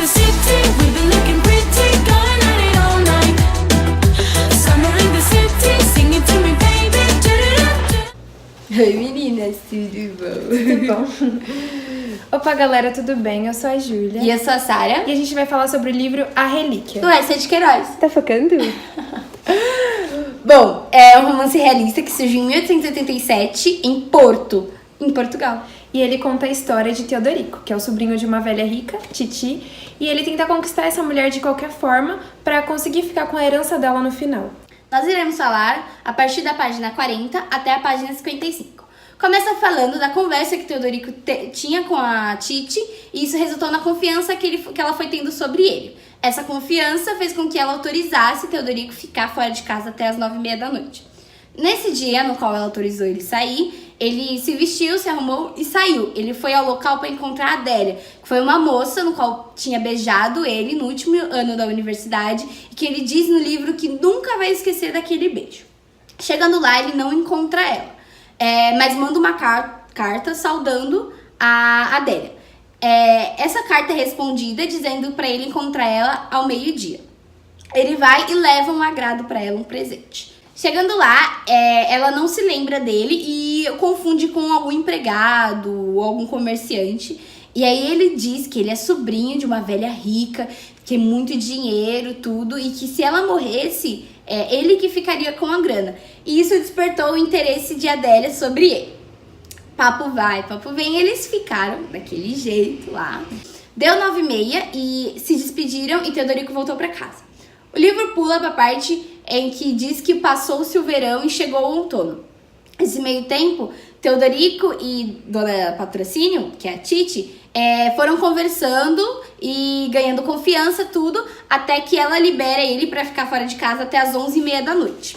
the city, we've been looking pretty, going at it all night. Summer in the city, sing it to me, baby. Oi meninas, tudo bom? Tudo bom? Opa galera, tudo bem? Eu sou a Júlia. E eu sou a Sara. E a gente vai falar sobre o livro A Relíquia. Do S. de Queiroz. Tá focando? Bom, é um romance realista que surgiu em 1887 em Porto, em Portugal. E ele conta a história de Teodorico, que é o sobrinho de uma velha rica, Titi, e ele tenta conquistar essa mulher de qualquer forma pra conseguir ficar com a herança dela no final. Nós iremos falar a partir da página 40 até a página 55. Começa falando da conversa que Teodorico tinha com a Titi, e isso resultou na confiança que ela foi tendo sobre ele. Essa confiança fez com que ela autorizasse Teodorico ficar fora de casa até as 9h30 da noite. Nesse dia no qual ela autorizou ele sair, ele se vestiu, se arrumou e saiu. Ele foi ao local para encontrar a Adélia, que foi uma moça no qual tinha beijado ele no último ano da universidade e que ele diz no livro que nunca vai esquecer daquele beijo. Chegando lá, ele não encontra ela, mas manda uma carta saudando a Adélia. Essa carta é respondida dizendo para ele encontrar ela ao meio-dia. Ele vai e leva um agrado para ela, um presente. Chegando lá, ela não se lembra dele e confunde com algum empregado ou algum comerciante. E aí ele diz que ele é sobrinho de uma velha rica, que tem muito dinheiro, tudo, e que se ela morresse, ele que ficaria com a grana. E isso despertou o interesse de Adélia sobre ele. Papo vai, papo vem, eles ficaram daquele jeito lá. Deu 9h30 e se despediram e Teodorico voltou para casa. O livro pula para a parte em que diz que passou-se o verão e chegou o outono. Nesse meio tempo, Teodorico e Dona Patrocínio, que é a Titi, foram conversando e ganhando confiança, tudo, até que ela libera ele para ficar fora de casa até as 11h30 da noite.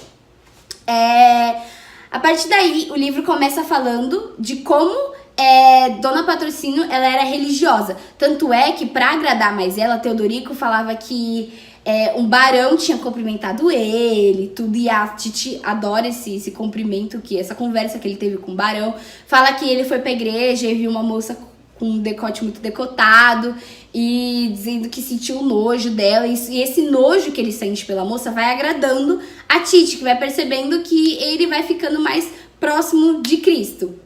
A partir daí, o livro começa falando de como Dona Patrocínio ela era religiosa. Tanto é que, para agradar mais ela, Teodorico falava que um barão tinha cumprimentado ele, tudo, e a Titi adora esse cumprimento, essa conversa que ele teve com o barão. Fala que ele foi pra igreja e viu uma moça com um decote muito decotado e dizendo que sentiu o nojo dela, e esse nojo que ele sente pela moça vai agradando a Titi, que vai percebendo que ele vai ficando mais próximo de Cristo.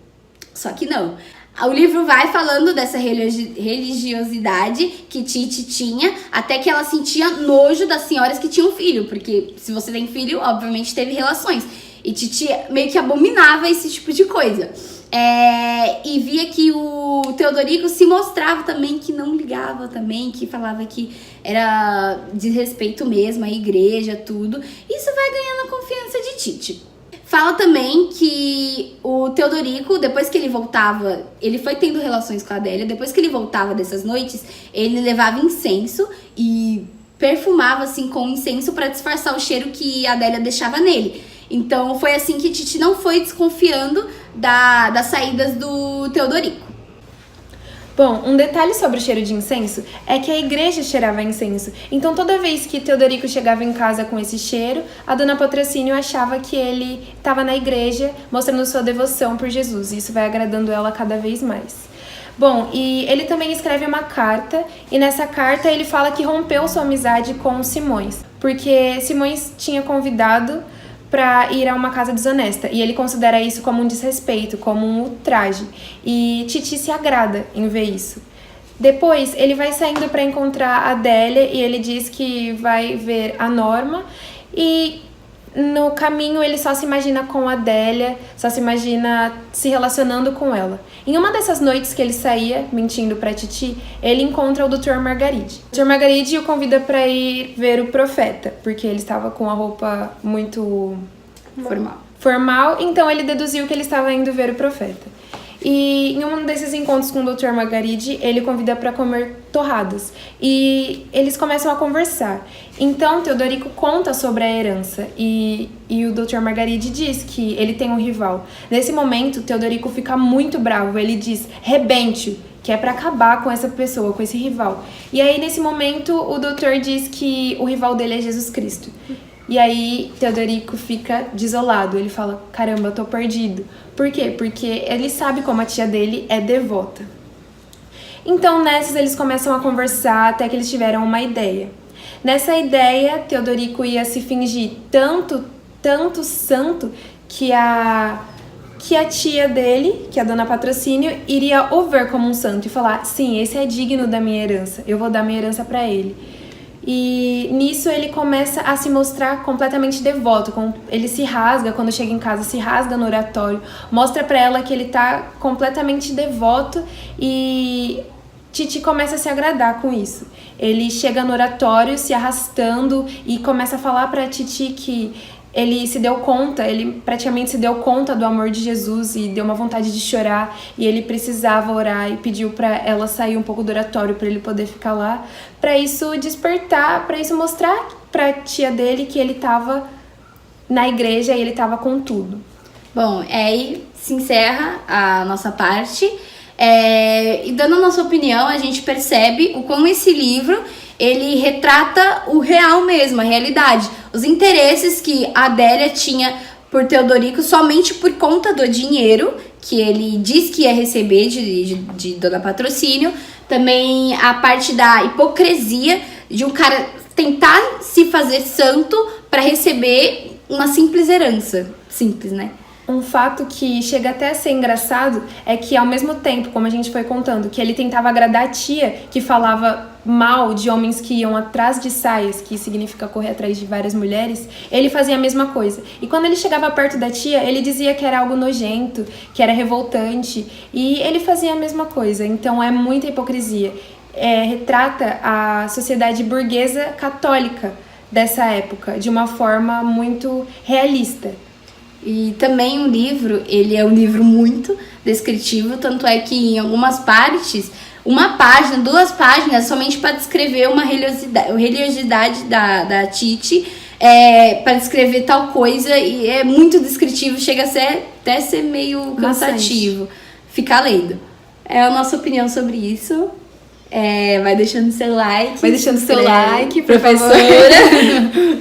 Só que não. O livro vai falando dessa religiosidade que Titi tinha, até que ela sentia nojo das senhoras que tinham filho, porque se você tem filho, obviamente teve relações. E Titi meio que abominava esse tipo de coisa. E via que o Teodorico se mostrava também que não ligava também, que falava que era desrespeito mesmo à igreja, tudo. Isso vai ganhando a confiança de Titi. Fala também que o Teodorico, depois que ele voltava, ele foi tendo relações com a Adélia, depois que ele voltava dessas noites, ele levava incenso e perfumava assim com incenso para disfarçar o cheiro que a Adélia deixava nele. Então foi assim que Titi não foi desconfiando das saídas do Teodorico. Bom, um detalhe sobre o cheiro de incenso é que a igreja cheirava incenso. Então toda vez que Teodorico chegava em casa com esse cheiro, a Dona Patrocínio achava que ele estava na igreja mostrando sua devoção por Jesus. E isso vai agradando ela cada vez mais. Bom, e ele também escreve uma carta, e nessa carta ele fala que rompeu sua amizade com Simões, porque Simões tinha convidado para ir a uma casa desonesta, e ele considera isso como um desrespeito, como um ultraje, e Titi se agrada em ver isso. Depois ele vai saindo para encontrar a Adélia e ele diz que vai ver a Norma, e no caminho ele só se imagina com a Adélia, só se imagina se relacionando com ela. Em uma dessas noites que ele saía, mentindo pra Titi, ele encontra o Dr. Margaride. O Dr. Margaride o convida pra ir ver o profeta, porque ele estava com a roupa muito formal, então ele deduziu que ele estava indo ver o profeta. E em um desses encontros com o Dr. Margaride, ele convida para comer torradas. E eles começam a conversar. Então, Teodorico conta sobre a herança. E o Dr. Margaride diz que ele tem um rival. Nesse momento, Teodorico fica muito bravo. Ele diz, rebente-o, que é para acabar com essa pessoa, com esse rival. E aí, nesse momento, o doutor diz que o rival dele é Jesus Cristo. E aí, Teodorico fica desolado. Ele fala, caramba, eu tô perdido. Por quê? Porque ele sabe como a tia dele é devota. Então, nessas, eles começam a conversar até que eles tiveram uma ideia. Nessa ideia, Teodorico ia se fingir tanto santo que a tia dele, que é a Dona Patrocínio, iria o ver como um santo e falar: sim, esse é digno da minha herança, eu vou dar minha herança pra ele. E nisso ele começa a se mostrar completamente devoto. Ele se rasga, quando chega em casa, se rasga no oratório, mostra pra ela que ele tá completamente devoto, e Titi começa a se agradar com isso. Ele chega no oratório se arrastando e começa a falar pra Titi que ele praticamente se deu conta do amor de Jesus e deu uma vontade de chorar, e ele precisava orar e pediu pra ela sair um pouco do oratório pra ele poder ficar lá, pra isso despertar, pra isso mostrar pra tia dele que ele tava na igreja e ele tava com tudo. Bom, aí se encerra a nossa parte. E dando a nossa opinião, a gente percebe o como esse livro ele retrata o real mesmo, a realidade. Os interesses que a Adélia tinha por Teodorico somente por conta do dinheiro que ele diz que ia receber de Dona Patrocínio. Também a parte da hipocrisia de um cara tentar se fazer santo para receber uma simples herança. Simples, né? Um fato que chega até a ser engraçado é que, ao mesmo tempo, como a gente foi contando, que ele tentava agradar a tia, que falava mal de homens que iam atrás de saias, que significa correr atrás de várias mulheres, ele fazia a mesma coisa. E quando ele chegava perto da tia, ele dizia que era algo nojento, que era revoltante, e ele fazia a mesma coisa. Então é muita hipocrisia. Retrata a sociedade burguesa católica dessa época de uma forma muito realista. E também o livro, ele é um livro muito descritivo, tanto é que em algumas partes, uma página, 2 páginas, somente para descrever uma religiosidade da Titi, para descrever tal coisa, e é muito descritivo, chega a ser, até ser meio cansativo ficar lendo. É a nossa opinião sobre isso. Vai deixando seu like. Vai deixando seu like, professora.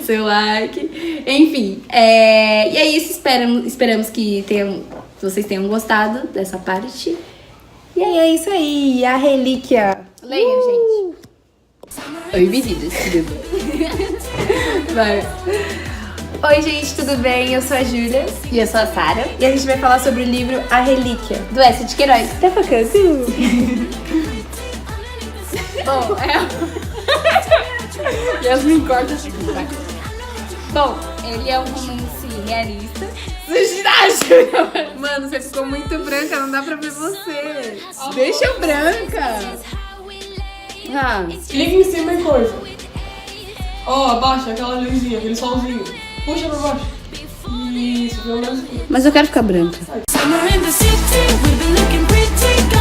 Seu like. Enfim. E é isso. Esperamos que vocês tenham gostado dessa parte. E aí, é isso aí. A relíquia. Leiam, gente. Oi, meninas. Tudo bem? Vai. Oi, gente, tudo bem? Eu sou a Júlia. E eu sou a Sara. E a gente vai falar sobre o livro A Relíquia, do S. de Queiroz. Tá focando? Bom, Yasmin corta isso aqui, vai. Bom, ele é um romance realista. Mano, você ficou muito branca, não dá pra ver você. Deixa eu branca. Clica em cima e coisa. Abaixa aquela luzinha, aquele solzinho. Puxa pra baixo. Isso, pelo menos. Mas eu quero ficar branca. Summer in the city, we've been looking pretty good.